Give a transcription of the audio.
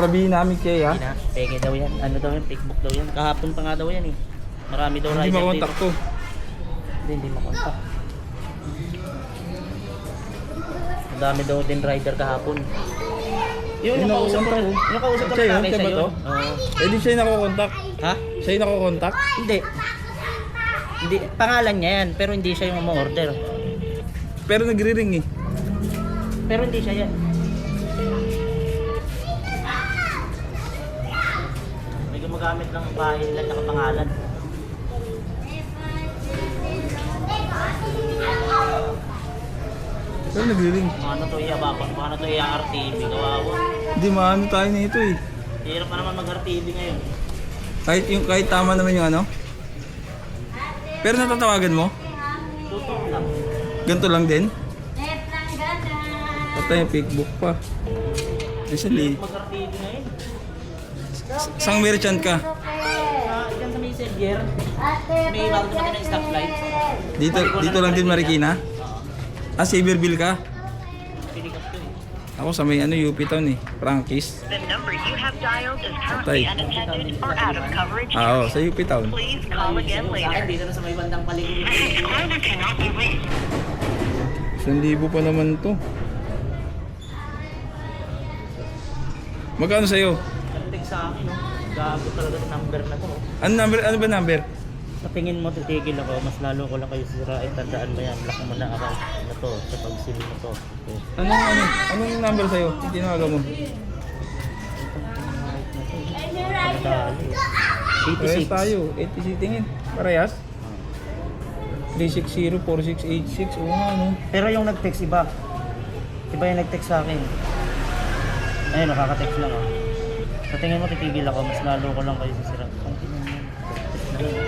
sabihin namin kaya. Hindi na, peke daw yan. Ano daw yan, pickbook daw yan. Kahapon pa nga daw yan eh. Marami daw Hindi rider makontak dito. to. Hindi makontak. Madami daw din rider kahapon. Yung Yung nakausap ko, nakukontak, oh. yung kausap ko Siya yun? tatay Siya siya ba to? yun. Oo. Eh di siya yung nakokontak. Ha? Siya yung nakokontak. Hindi. Hindi, pangalan niya yan, pero hindi siya yung umorder. Pero nagre-ring eh. Pero hindi siya yan. May gumagamit ng bahay nila na kapangalan. Pero nagre-ring. Paano to iya-baba? Paano to iya-RTV? Kawawa. Hindi maano tayo na ito eh. Hirap pa naman mag-RTV ngayon. Kahit tama naman yung ano. Pero natatawagan mo? Tutok lang. Ganito lang din? Patay yung pickbook pa. Actually, Mag-RTV ngayon. sang merchant ka? Diyan sa Messenger, may bago dumating na stoplight. Dito lang din Marikina? Ah, Saberville ka? Pinikas ko eh. Ako sa may ano, UP Town eh. Frankis. The number you have dialed is Patay. currently unattended or out of coverage. Ah, sa UP Town. Please call again Sa akin, later. dito na sa may bandang paligid. 1,000 pa naman to. Magkano sa'yo? Kantig sa akin, no? Gago talaga ng number na to. No? Ano ba number? Sa tingin mo, titigil ako, mas lalo ko lang kayo sirain. Tandaan mo yan, lock mo na account na to, sa pag-sim na to. Okay. Anong number sa'yo? Yung tinawagan mo? Pagdali. Parehas 86. tayo. 86 tingin. Parehas? 360-4686. Oo nga, no? Pero yung nag-text iba. Iba yung nag-text sa akin. Ayun, nakaka-text lang ah. Sa tingin mo, titigil ako, mas lalo ko lang kayo sisira.